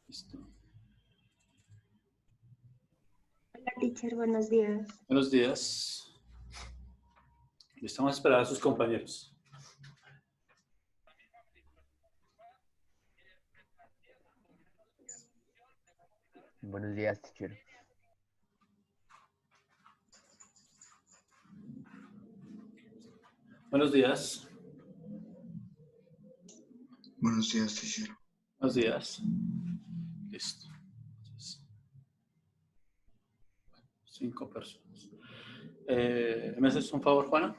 Listo. Hola, teacher, buenos días. Buenos días. Estamos a esperar a sus compañeros. Buenos días, teacher. Buenos días. Buenos días, teacher. Buenos días. Listo. Entonces, 5 personas. ¿Me haces un favor, Juana?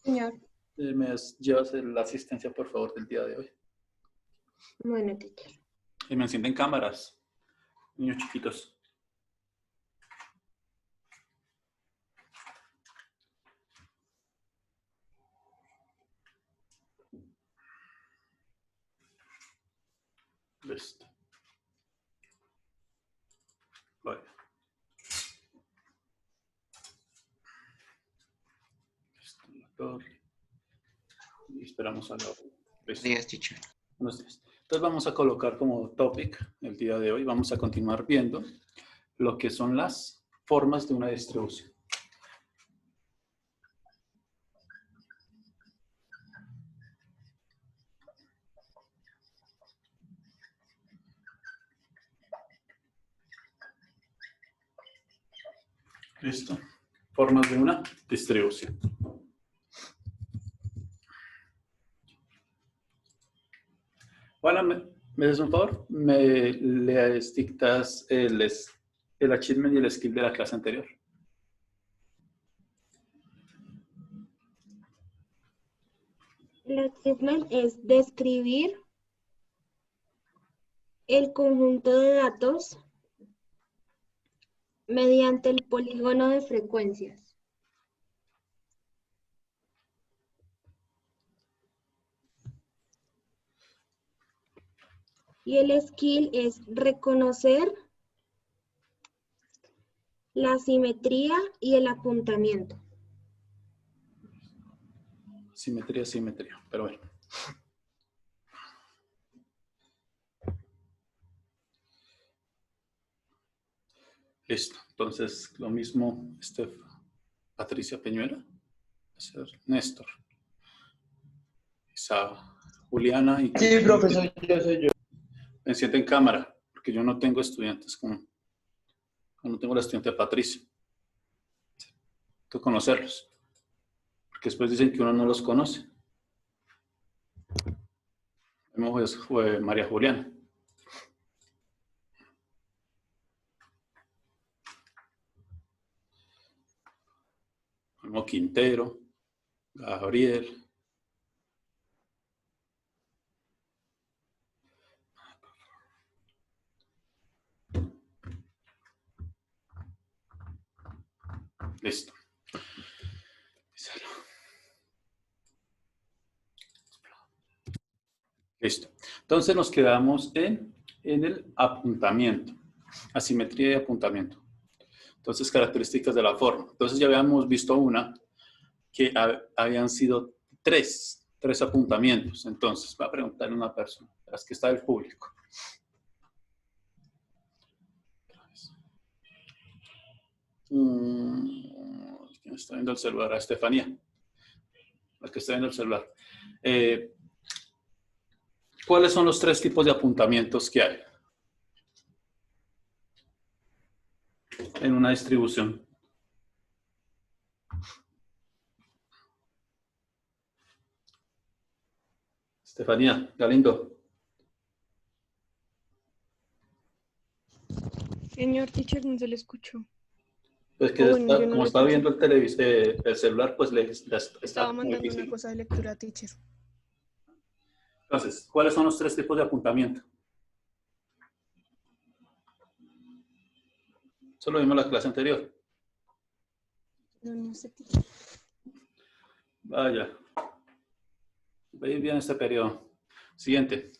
Señor. ¿Me llevas la asistencia, por favor, del día de hoy? Bueno, teacher. Y me encienden cámaras. Niños chiquitos. Listo. Vale. Listo, la torre. Y esperamos a la hora. Buenos días, teacher. Buenos días. Entonces vamos a colocar como topic el día de hoy. Vamos a continuar viendo lo que son las formas de una distribución. Listo. Formas de una distribución. Bueno, ¿me das un favor? ¿Me le dictas el achievement y el skill de la clase anterior? El achievement es describir el conjunto de datos mediante el polígono de frecuencias. Y el skill es reconocer la simetría y el apuntamiento. Simetría, simetría. Pero bueno. Listo. Entonces, lo mismo, Patricia Peñuela, Néstor, Isa, Juliana y... Sí, profesor, yo soy yo. Me siento en cámara, porque yo no tengo estudiantes no tengo la estudiante Patricia. Tengo que conocerlos. Porque después dicen que uno no los conoce. El mismo fue María Juliana. El mismo Quintero, Gabriel. Listo. Listo. Entonces nos quedamos en el apuntamiento. Asimetría y apuntamiento. Entonces, características de la forma. Entonces ya habíamos visto una que habían sido tres apuntamientos. Entonces, voy a preguntarle a una persona, las que está del público. ¿Quién está viendo el celular? A Estefanía. La que está viendo el celular. ¿Cuáles son los 3 tipos de apuntamientos que hay en una distribución? Estefanía, Galindo. Señor teacher, no se le escuchó. Pues que Bueno, yo no como lo está escuché. viendo el celular, pues está Estaba muy mandando difícil. una cosa de lectura, teacher. Entonces, ¿cuáles son los 3 tipos de apuntamiento? Eso lo vimos en la clase anterior. No sé, teacher. Vaya. Veis bien este periodo. Siguiente.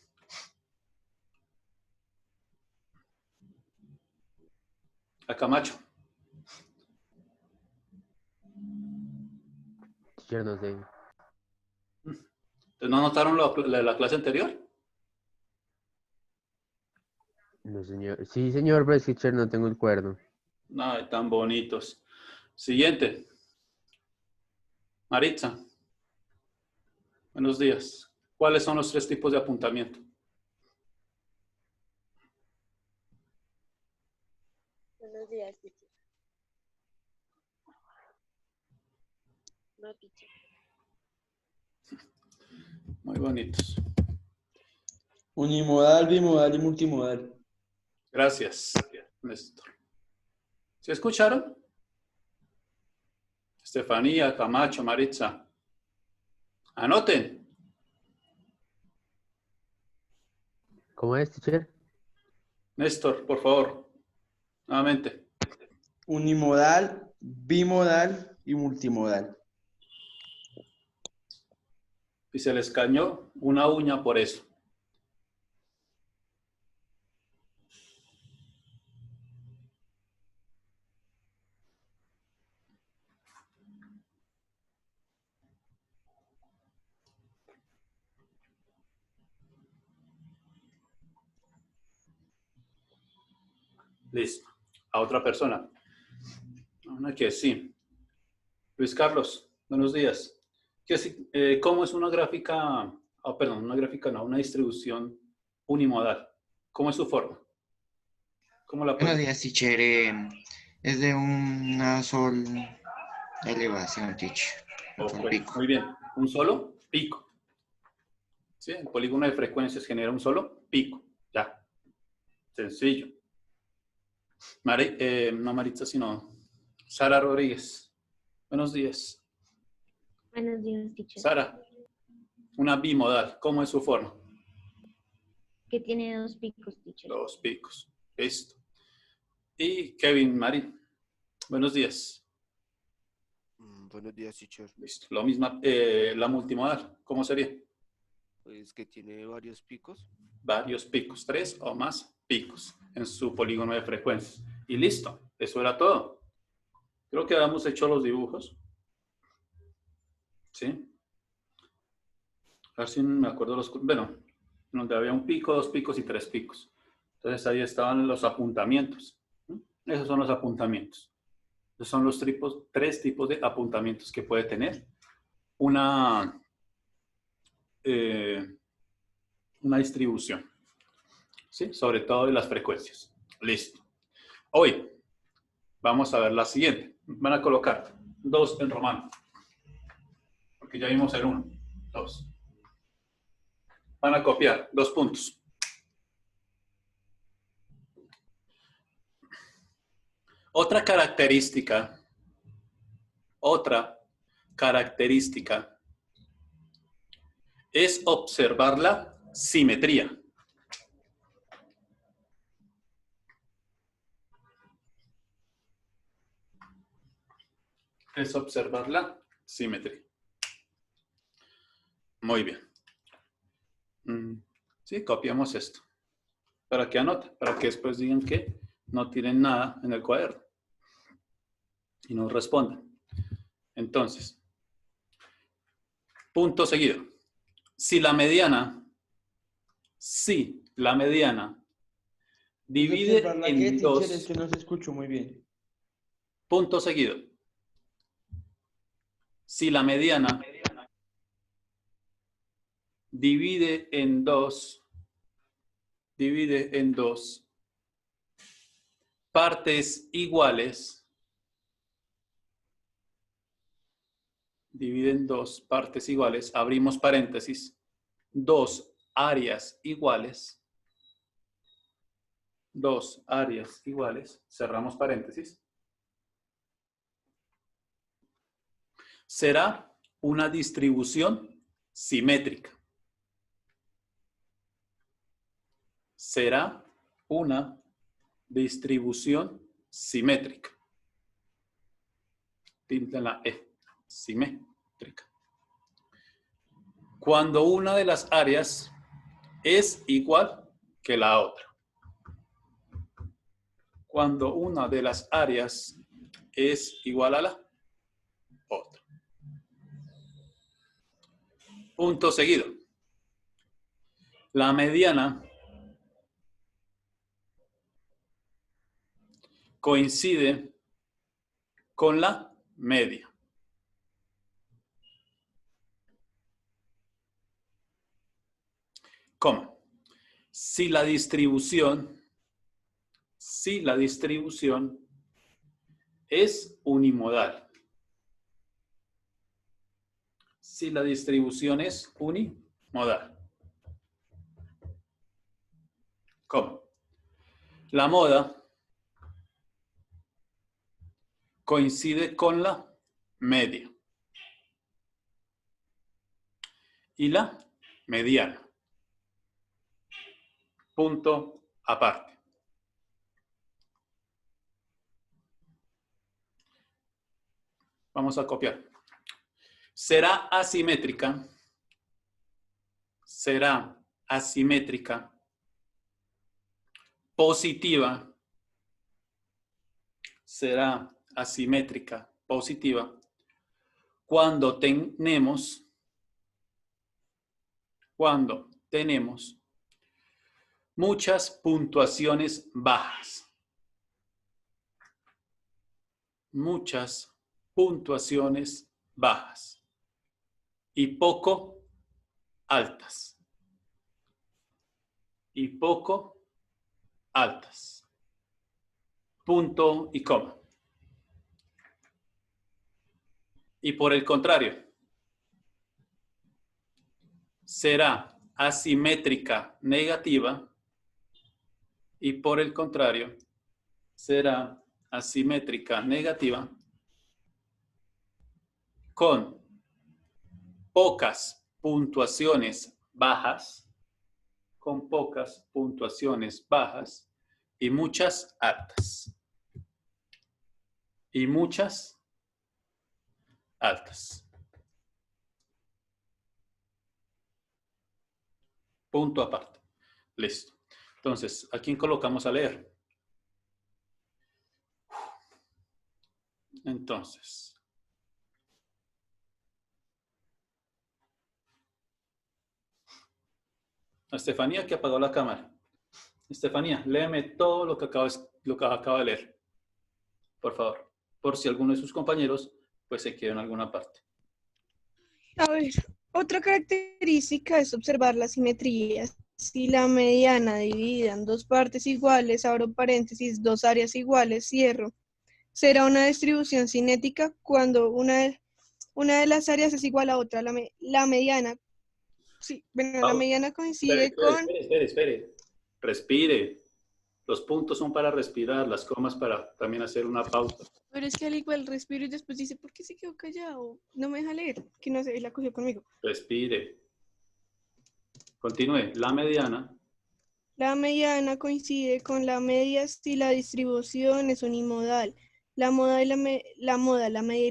A Camacho. Teacher, no sé. ¿No notaron la clase anterior? No, señor. Sí, señor, pero es que, teacher, no tengo el cuaderno. Ay, tan bonitos. Siguiente. Maritza. Buenos días. ¿Cuáles son los 3 tipos de apuntamiento? Buenos días, teacher. No, teacher. Muy bonitos. Unimodal, bimodal y multimodal. Gracias, Néstor. ¿Sí escucharon? Estefanía, Camacho, Maritza. Anoten. ¿Cómo es, teacher? Néstor, por favor. Nuevamente. Unimodal, bimodal y multimodal. Y se les cañó una uña por eso. Listo. A otra persona. Una que sí. Luis Carlos, buenos días. ¿Cómo es una gráfica, perdón, una gráfica no, una distribución unimodal? ¿Cómo es su forma? ¿Cómo la Buenos puede? días, teacher. Es de una sola elevación, teacher. Un Ok, solo pico. muy bien. Un solo pico. ¿Sí? El polígono de frecuencias genera un solo pico. Ya. Sencillo. No Maritza, sino Sara Rodríguez. Buenos días. Buenos días, teacher. Sara, una bimodal. ¿Cómo es su forma? Que tiene 2 picos, teacher. 2 picos. Listo. Y Kevin Marín. Buenos días. Buenos días, teacher. Listo. Lo mismo, la multimodal. ¿Cómo sería? Pues que tiene varios picos. Varios picos, 3 o más picos en su polígono de frecuencias. Y listo. Eso era todo. Creo que habíamos hecho los dibujos. ¿Sí? A ver si me acuerdo los... Bueno, donde había un pico, 2 picos y 3 picos. Entonces ahí estaban los apuntamientos. Esos son los apuntamientos. Esos son los 3 tipos de apuntamientos que puede tener una distribución. ¿Sí? Sobre todo de las frecuencias. Listo. Hoy vamos a ver la siguiente. Van a colocar 2 en romano. Porque ya vimos el 1. 2. Van a copiar 2 puntos. Otra característica es observar la simetría. Es observar la simetría. Muy bien. Sí, copiamos esto. Para que anoten, para que después digan que no tienen nada en el cuaderno. Y nos respondan. Entonces, punto seguido. Si la mediana divide ¿Observar la en qué, teacher? Es 2, que no se escuchó muy bien. punto seguido. Si la mediana divide en 2 partes iguales, abrimos paréntesis, 2 áreas iguales, cerramos paréntesis, será una distribución simétrica. Será una distribución simétrica. Tilde en la E. Simétrica. Cuando una de las áreas es igual que la otra. Cuando una de las áreas es igual a la otra. Punto seguido. La mediana coincide con la media. ¿Cómo? Si la distribución es unimodal. Si la distribución es unimodal. ¿Cómo? La moda coincide con la media y la mediana. Punto aparte. Vamos a copiar. Será asimétrica positiva, será asimétrica positiva cuando tenemos muchas puntuaciones bajas. Muchas puntuaciones bajas y poco altas. Y poco altas. Punto y coma. Y por el contrario, será asimétrica negativa y por el contrario, será asimétrica negativa con pocas puntuaciones bajas, y muchas altas. Y muchas altas. Punto aparte. Listo. Entonces, ¿a quién colocamos a leer? Entonces, a Estefanía, que apagó la cámara. Estefanía, léeme todo lo que acaba de leer. Por favor. Por si alguno de sus compañeros pues se quedó en alguna parte. A ver, otra característica es observar la simetría. Si la mediana dividida en dos partes iguales, abro paréntesis, dos áreas iguales, cierro, será una distribución cinética cuando una de las áreas es igual a otra. La mediana, sí, bueno, la mediana coincide con... Espere. Respire. Los puntos son para respirar, las comas para también hacer una pausa. Pero es que al igual respiro y después dice, ¿por qué se quedó callado? No me deja leer, que no sé, él la cogió conmigo. Respire. Continúe. La mediana. La mediana coincide con la media si la distribución es unimodal. La media y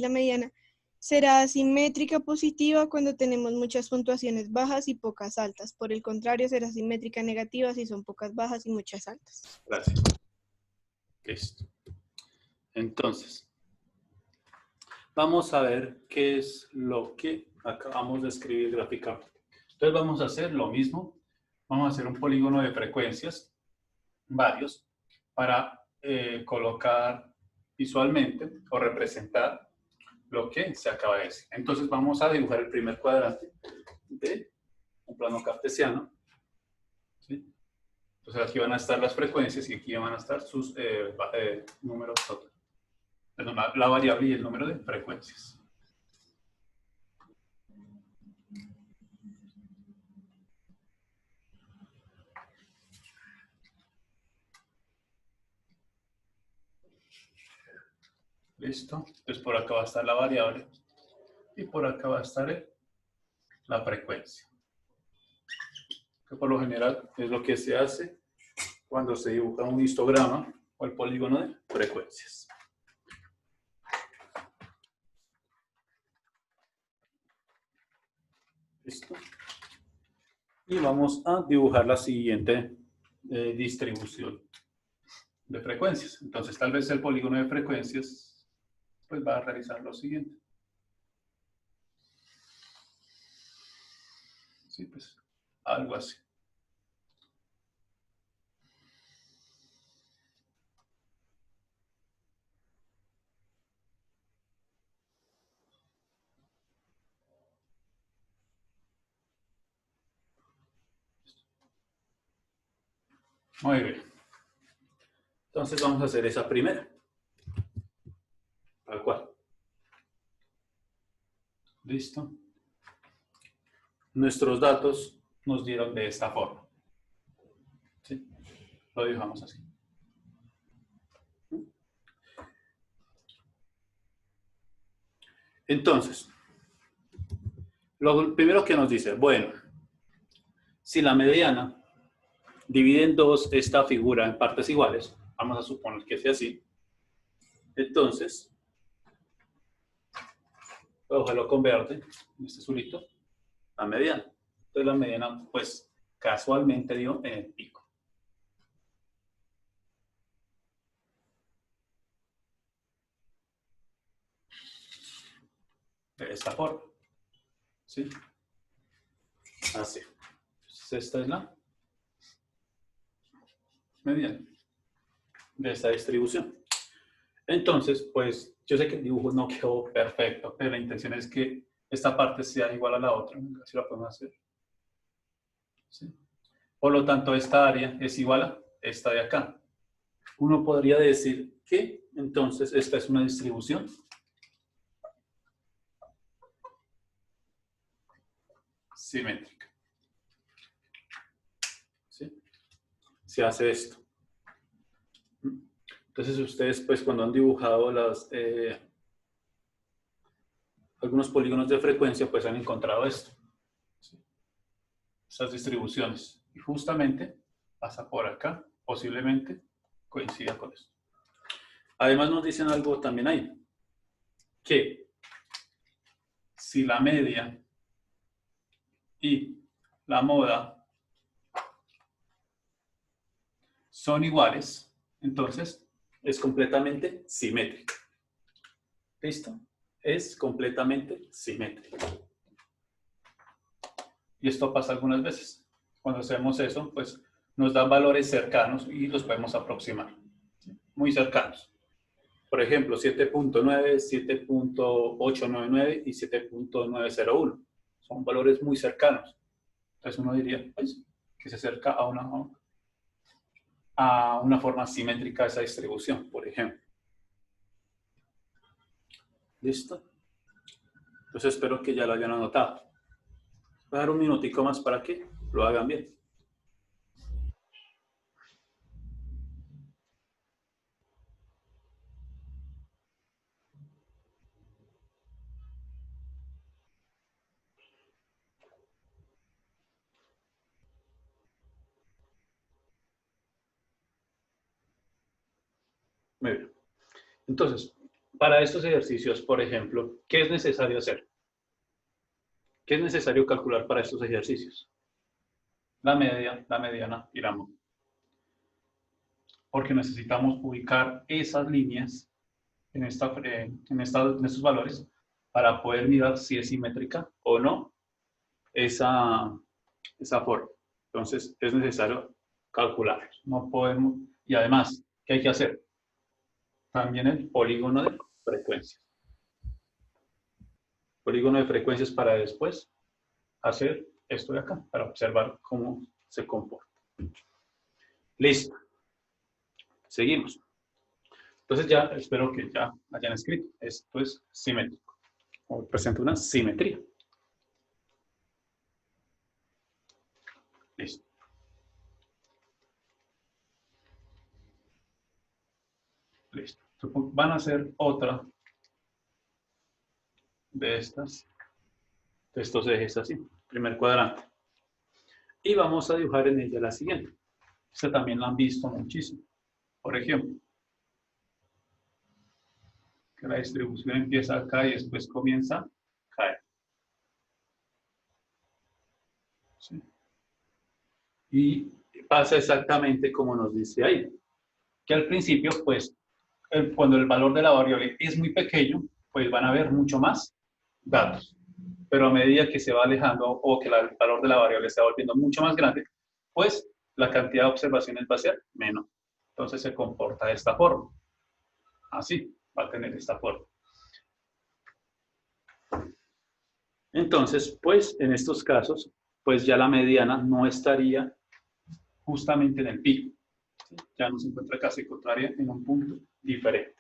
la mediana será asimétrica positiva cuando tenemos muchas puntuaciones bajas y pocas altas. Por el contrario, será asimétrica negativa si son pocas bajas y muchas altas. Gracias. Listo. Entonces, vamos a ver qué es lo que acabamos de escribir gráficamente. Entonces vamos a hacer lo mismo. Vamos a hacer un polígono de frecuencias, varios, para colocar visualmente o representar lo que se acaba de decir. Entonces vamos a dibujar el primer cuadrante de un plano cartesiano. ¿Sí? Entonces aquí van a estar las frecuencias y aquí van a estar sus números totales. La variable y el número de frecuencias. Listo. Entonces por acá va a estar la variable y por acá va a estar la frecuencia. Que por lo general es lo que se hace cuando se dibuja un histograma o el polígono de frecuencias. Listo. Y vamos a dibujar la siguiente distribución de frecuencias. Entonces, tal vez el polígono de frecuencias pues va a realizar lo siguiente. Sí, pues algo así. Muy bien. Entonces vamos a hacer esa primera. Tal cual. Listo. Nuestros datos nos dieron de esta forma. ¿Sí? Lo dibujamos así. Entonces, lo primero que nos dice, bueno, si la mediana divide en dos esta figura en partes iguales, vamos a suponer que sea así, entonces, lo convierte en este azulito a mediana. Entonces la mediana, pues, casualmente dio en el pico. De esta forma. ¿Sí? Así. Entonces esta es la mediana de esta distribución. Entonces, pues, yo sé que el dibujo no quedó perfecto, pero la intención es que esta parte sea igual a la otra. Así lo podemos hacer. ¿Sí? Por lo tanto, esta área es igual a esta de acá. Uno podría decir que, entonces, esta es una distribución simétrica. ¿Sí? Se hace esto. Entonces ustedes, pues, cuando han dibujado algunos polígonos de frecuencia, pues han encontrado esto. ¿Sí? Estas distribuciones. Y justamente pasa por acá, posiblemente coincida con esto. Además nos dicen algo también ahí, que si la media y la moda son iguales, entonces es completamente simétrico. ¿Listo? Es completamente simétrico. Y esto pasa algunas veces. Cuando hacemos eso, pues nos dan valores cercanos y los podemos aproximar. ¿Sí? Muy cercanos. Por ejemplo, 7.9, 7.899 y 7.901. Son valores muy cercanos. Entonces uno diría, pues, que se acerca a una forma simétrica de esa distribución, por ejemplo. ¿Listo? Entonces espero que ya lo hayan anotado. Voy a dar un minutico más para que lo hagan bien. Muy bien. Entonces, para estos ejercicios, por ejemplo, ¿qué es necesario hacer? ¿Qué es necesario calcular para estos ejercicios? La media, la mediana y la moda. Porque necesitamos ubicar esas líneas en estos valores para poder mirar si es simétrica o no esa forma. Entonces, es necesario calcularlos. No podemos, y además, ¿qué hay que hacer? También el polígono de frecuencias. Polígono de frecuencias para después hacer esto de acá, para observar cómo se comporta. Listo. Seguimos. Entonces ya espero que ya hayan escrito. Esto es simétrico. O presenta una simetría. Listo. Listo. Van a hacer otra de estos ejes así. Primer cuadrante. Y vamos a dibujar en ella la siguiente. Esta también la han visto muchísimo. Por ejemplo, que la distribución empieza acá y después comienza a caer. ¿Sí? Y pasa exactamente como nos dice ahí. Que al principio, pues, cuando el valor de la variable es muy pequeño, pues van a haber mucho más datos. Pero a medida que se va alejando o que el valor de la variable se va volviendo mucho más grande, pues la cantidad de observaciones va a ser menor. Entonces se comporta de esta forma. Así, va a tener esta forma. Entonces, pues en estos casos, pues ya la mediana no estaría justamente en el pico, ¿Sí? Ya no se encuentra acá, se encontraría en un punto diferente.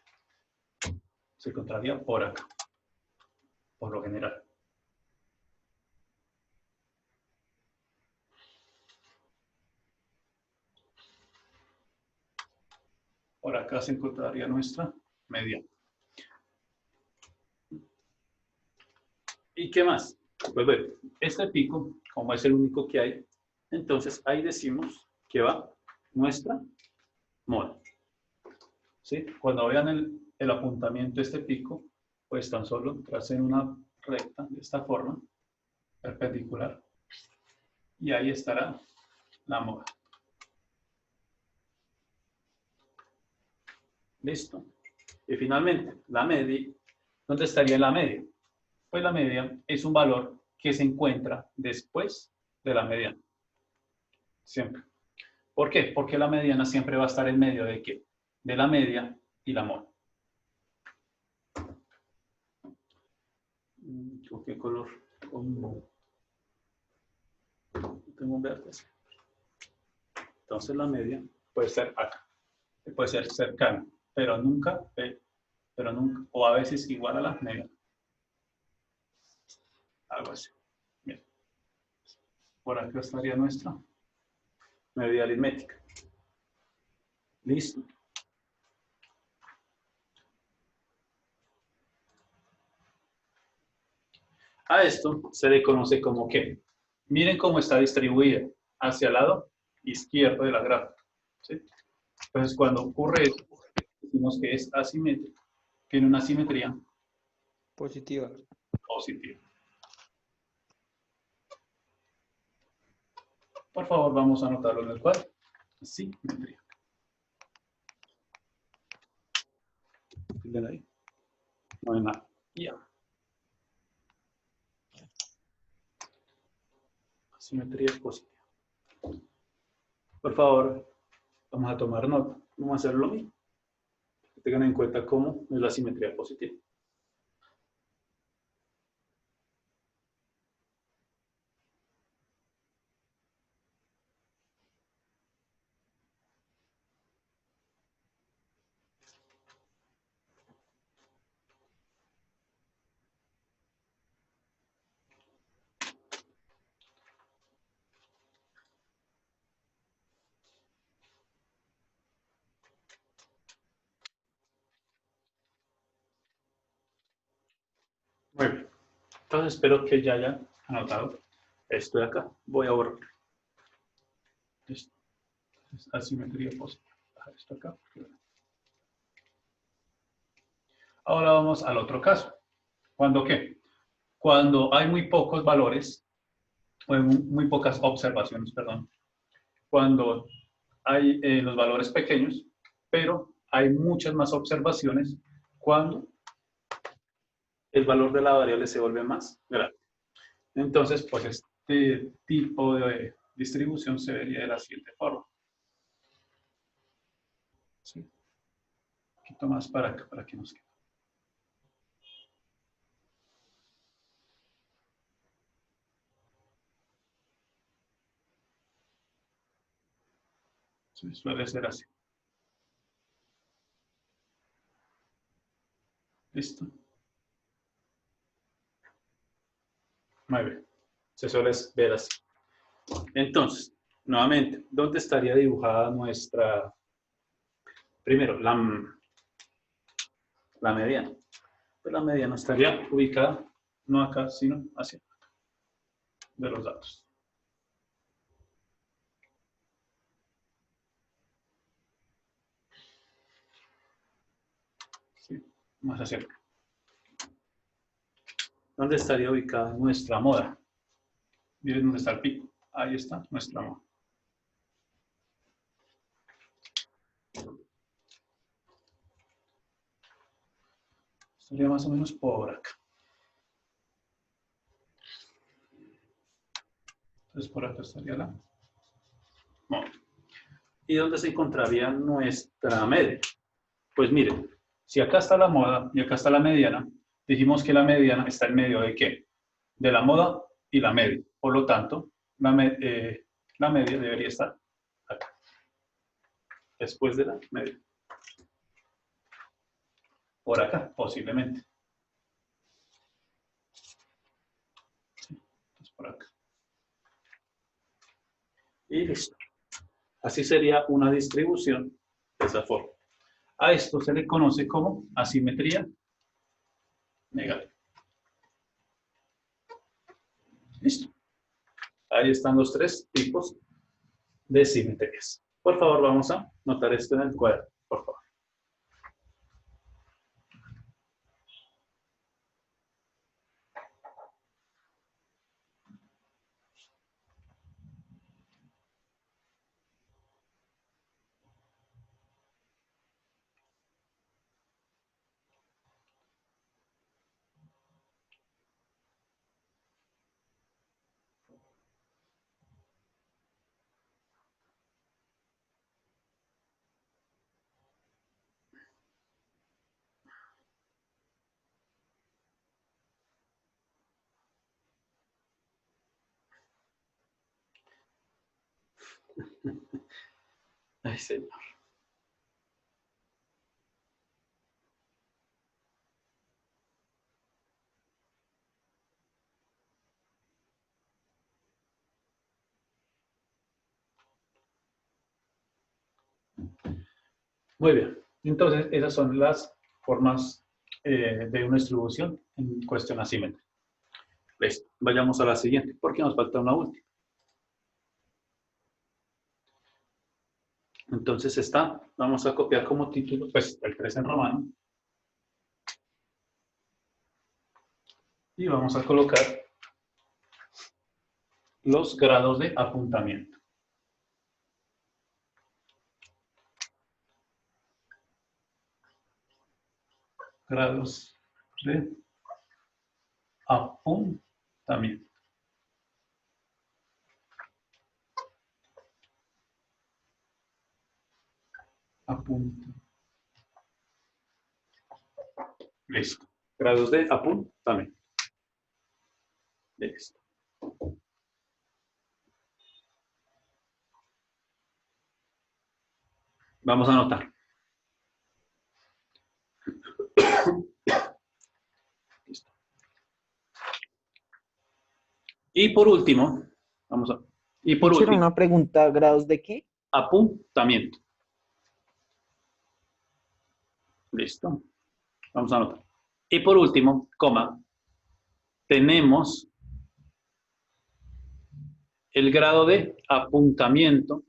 Se encontraría por acá, por lo general. Por acá se encontraría nuestra mediana. ¿Y qué más? Pues bueno, este pico, como es el único que hay, entonces ahí decimos que va nuestra moda. ¿Sí? Cuando vean el apuntamiento de este pico, pues tan solo tracen una recta de esta forma, perpendicular, y ahí estará la moda. Listo. Y finalmente, la media. ¿Dónde estaría la media? Pues la media es un valor que se encuentra después de la mediana. Siempre. ¿Por qué? Porque la mediana siempre va a estar en medio de ¿qué? De la media y la moda. ¿Con qué color? Tengo un verde. Entonces la media puede ser acá. Puede ser cercana, pero nunca, o a veces igual a la mediana. Algo así. Bien. Por acá estaría nuestra medida aritmética. Listo. A esto se le conoce como ¿qué? Miren cómo está distribuida hacia el lado izquierdo de la gráfica. ¿Sí? Entonces, cuando ocurre eso, decimos que es asimétrico, tiene una simetría Positiva. positiva. Por favor, vamos a anotarlo en el cuadro. Simetría. Ahí. No hay nada. Ya. Simetría positiva. Por favor, vamos a tomar nota. Vamos a hacer lo mismo. Que tengan en cuenta cómo es la simetría positiva. Muy bien. Entonces espero que ya hayan anotado esto de acá. Voy a borrar. Esto es asimetría positiva. Dejar esto acá. Ahora vamos al otro caso. ¿Cuándo qué? Cuando hay muy pocos valores, o muy pocas observaciones, perdón. Cuando hay los valores pequeños, pero hay muchas más observaciones cuando el valor de la variable se vuelve más grande. Entonces, pues este tipo de distribución se vería de la siguiente forma. ¿Sí? Un poquito más para acá, para que nos quede. Sí, suele ser así. ¿Listo? Muy bien. Se suele ver así. Entonces, nuevamente, ¿dónde estaría dibujada nuestra, primero, la mediana? Pues la mediana estaría ubicada, no acá, sino hacia acá, de los datos. Sí, más hacia acá. ¿Dónde estaría ubicada nuestra moda? Miren dónde está el pico. Ahí está nuestra moda. Estaría más o menos por acá. Entonces por acá estaría la moda. ¿Y dónde se encontraría nuestra media? Pues miren, si acá está la moda y acá está la mediana, dijimos que la mediana está en medio de ¿qué? De la moda y la media. Por lo tanto, la media debería estar acá. después de la media. Por acá, posiblemente. Sí, entonces por acá. Y listo. Así sería una distribución de esa forma. A esto se le conoce como asimetría negativa. Listo. Ahí están los tres tipos de simetrías. Por favor, vamos a anotar esto en el cuaderno, por favor. Ay, señor. Muy bien. Entonces, esas son las formas de una distribución en cuestión asimétrica. Listo. Vayamos a la siguiente, porque nos falta una última. Entonces vamos a copiar como título, pues, el 3 en romano. Y vamos a colocar los grados de apuntamiento. Grados de apuntamiento. Listo. Grados de apuntamiento. Listo. Vamos a anotar. Listo. Y por último, Una pregunta, ¿grados de qué? apuntamiento. Listo. Vamos a anotar. Y por último, coma, tenemos el grado de apuntamiento.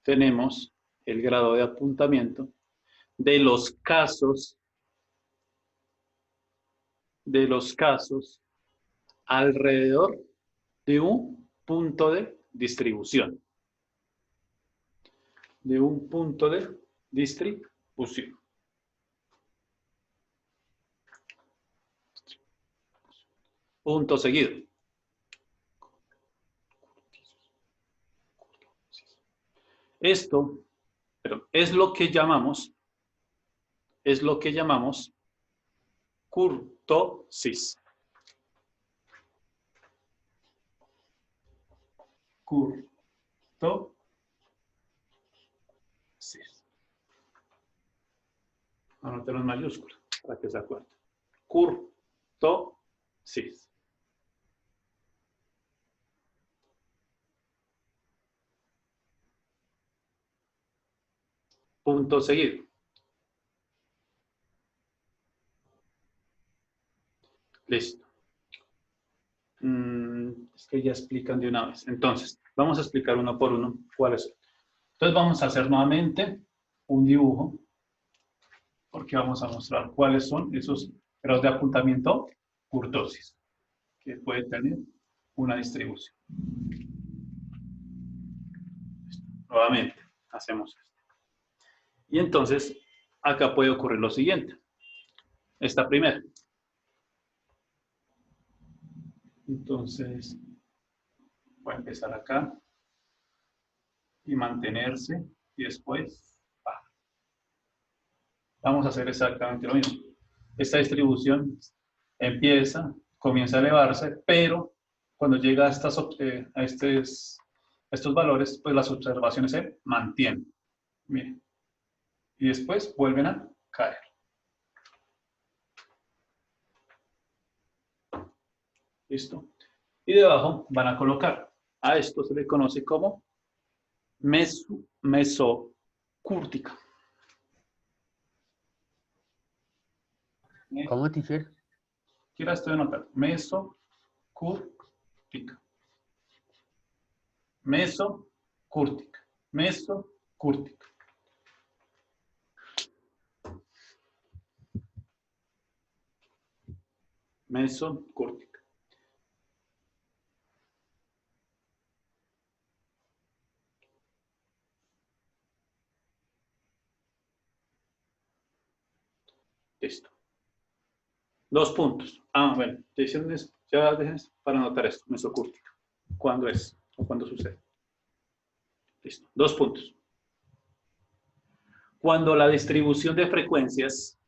Tenemos el grado de apuntamiento de los casos alrededor de un punto de distribución. De un punto de distribución. Punto seguido. Esto es lo que llamamos kurtosis. Kurtosis. Anótelo en mayúscula para que se acuerde. Kurtosis. Punto seguido. Listo. Es que ya explican de una vez. Entonces, vamos a explicar uno por uno cuáles son. Entonces, vamos a hacer nuevamente un dibujo, porque vamos a mostrar cuáles son esos grados de apuntamiento kurtosis, que puede tener una distribución. Listo. Nuevamente, hacemos esto. Y entonces, acá puede ocurrir lo siguiente. Esta primera. Entonces, voy a empezar acá y mantenerse y después baja. Vamos a hacer exactamente lo mismo. Esta distribución comienza a elevarse, pero cuando llega a estos estos valores, pues las observaciones se mantienen. Miren. Y después vuelven a caer. ¿Listo? Y debajo van a colocar. A esto se le conoce como mesocúrtica. ¿Cómo, teacher? Aquí la estoy anotando. Mesocúrtica. Mesocúrtica. Mesocúrtica. Mesocúrtica. Listo. 2 puntos. Bueno, ya dejen para anotar esto, mesocúrtica. ¿Cuándo es o cuándo sucede? Listo. 2 puntos. Cuando la distribución de frecuencias,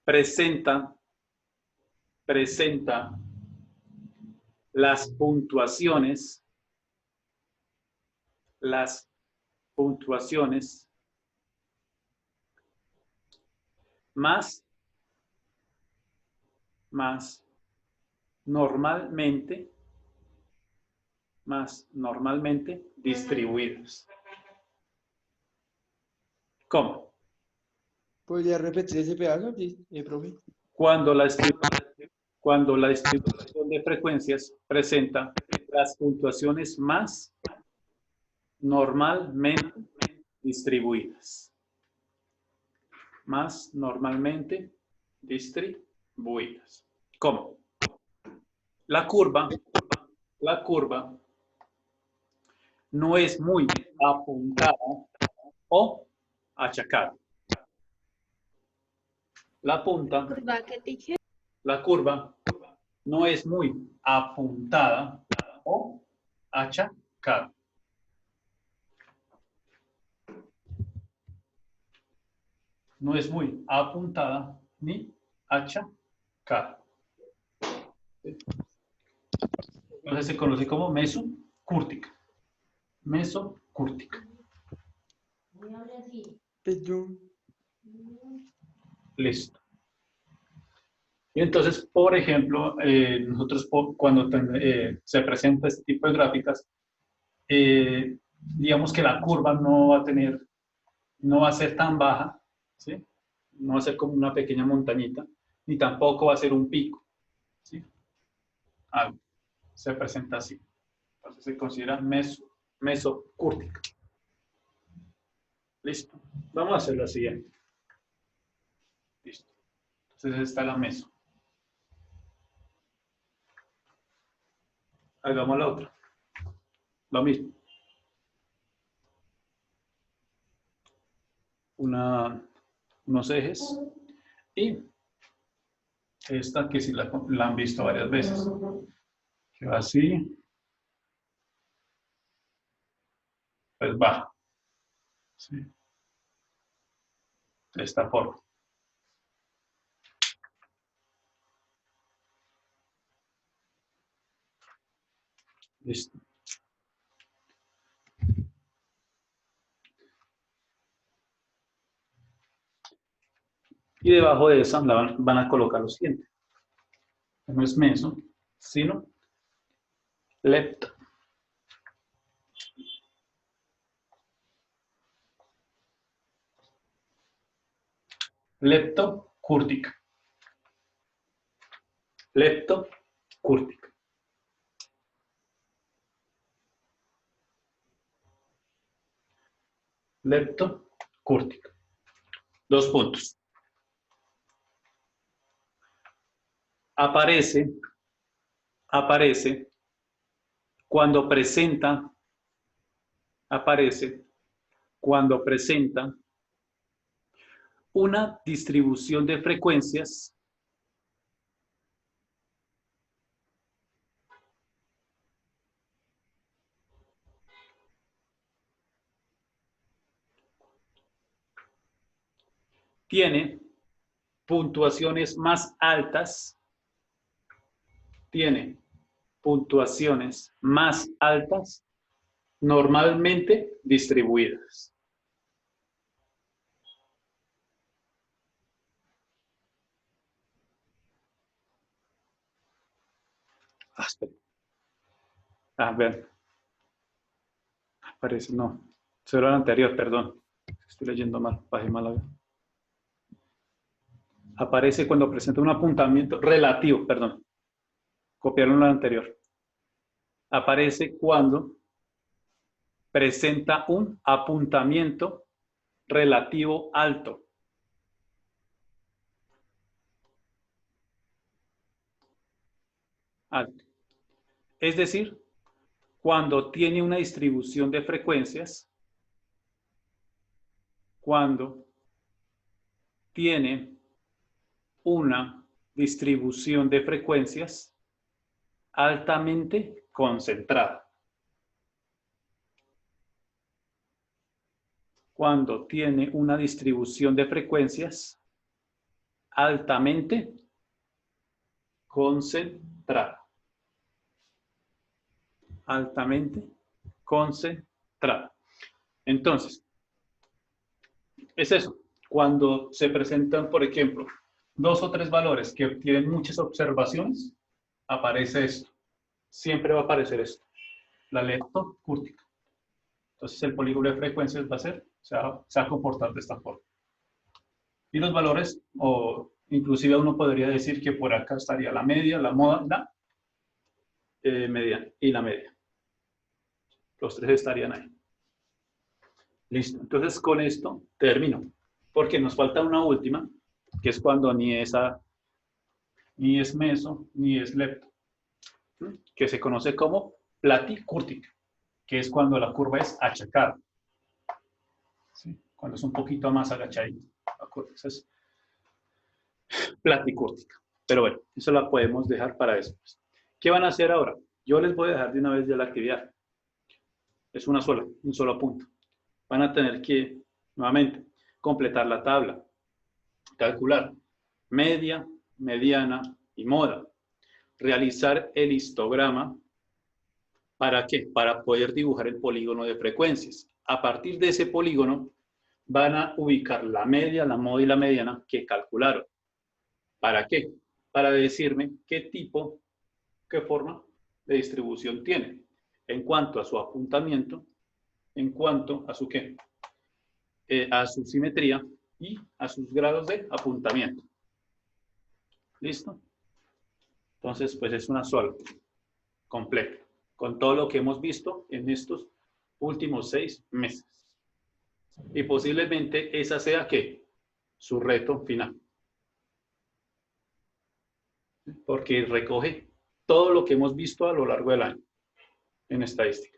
presenta las puntuaciones más normalmente distribuidas. ¿Cómo? ¿Podría repetir ese pedazo, profe? Cuando la distribución de frecuencias presenta las puntuaciones más normalmente distribuidas. Más normalmente distribuidas. ¿Cómo? La curva no es muy apuntada o achacada. La curva no es muy apuntada o achacada. No es muy apuntada ni achacada. Entonces se conoce como mesocúrtica. Mesocúrtica. Listo. Y entonces, por ejemplo, nosotros cuando se presenta este tipo de gráficas, digamos que la curva no va a ser tan baja, ¿sí? No va a ser como una pequeña montañita, ni tampoco va a ser un pico, ¿sí? Algo se presenta así. Entonces se considera mesocúrtica. Listo. Vamos a hacer la siguiente. Listo. Entonces está la meso. Hagamos la otra. Lo mismo. Unos ejes. Y esta que sí la han visto varias veces. Que va así. Pues baja. ¿Sí? De esta forma. Listo. Y debajo de esa van a colocar lo siguiente. No es meso, sino lepto. Leptocúrtica. Leptocúrtica. Leptocúrtica. 2 puntos. Aparece cuando presenta una distribución de frecuencias tiene puntuaciones más altas, tiene puntuaciones más altas, normalmente distribuidas. Espera. A ver. Aparece, no. Será el anterior, perdón. Estoy leyendo mal, bajé mal. Aparece cuando presenta un apuntamiento relativo, perdón. Copiaron lo anterior. Aparece cuando presenta un apuntamiento relativo alto. Alto. Es decir, cuando tiene una distribución de frecuencias, cuando tiene una distribución de frecuencias altamente concentrada. Cuando tiene una distribución de frecuencias altamente concentrada. Altamente concentrada. Entonces, es eso. Cuando se presentan, por ejemplo, 2 o 3 valores que tienen muchas observaciones, aparece esto. Siempre va a aparecer esto. La leptocúrtica. Entonces, el polígono de frecuencias va a ser, se va a comportar de esta forma. Y los valores, o inclusive uno podría decir que por acá estaría la media, la moda, mediana y la media. Los 3 estarían ahí. Listo. Entonces, con esto termino. Porque nos falta una última, que es cuando ni es meso, ni es lepto. Que se conoce como platicúrtica, que es cuando la curva es achacada. ¿Sí? Cuando es un poquito más agachadita. Esa es platicúrtica. Pero bueno, eso la podemos dejar para después. ¿Qué van a hacer ahora? Yo les voy a dejar de una vez ya la actividad. Es una sola, un solo punto. Van a tener que, nuevamente, completar la tabla, calcular media, mediana y moda, realizar el histograma. ¿Para qué? Para poder dibujar el polígono de frecuencias. A partir de ese polígono van a ubicar la media, la moda y la mediana que calcularon. ¿Para qué? Para decirme qué tipo, qué forma de distribución tiene en cuanto a su apuntamiento, en cuanto a su qué, a su simetría y a sus grados de apuntamiento. ¿Listo? Entonces, pues es una sola, completa, con todo lo que hemos visto en estos últimos 6 meses. Y posiblemente esa sea ¿qué? Su reto final. Porque recoge todo lo que hemos visto a lo largo del año en estadística.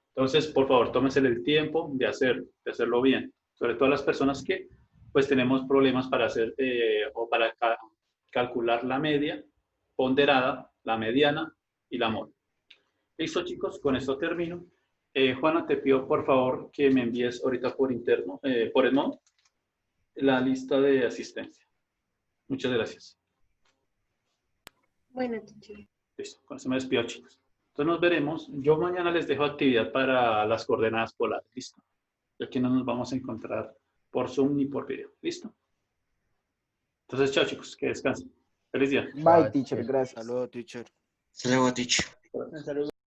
Entonces, por favor, tómense el tiempo de hacerlo bien. Sobre todo las personas que pues tenemos problemas para hacer o para calcular la media ponderada, la mediana y la moda. Listo, chicos, con esto termino. Juana, te pido por favor que me envíes ahorita por interno, por el modo, la lista de asistencia. Muchas gracias. Bueno, teacher. Listo, con eso me despido, chicos. Entonces nos veremos. Yo mañana les dejo actividad para las coordenadas polares. Listo. Ya que no nos vamos a encontrar por Zoom ni por video. Listo. Entonces, chao, chicos. Que descansen. Feliz día. Bye, teacher. Gracias. Saludos, teacher. Hasta luego, teacher. Un saludo.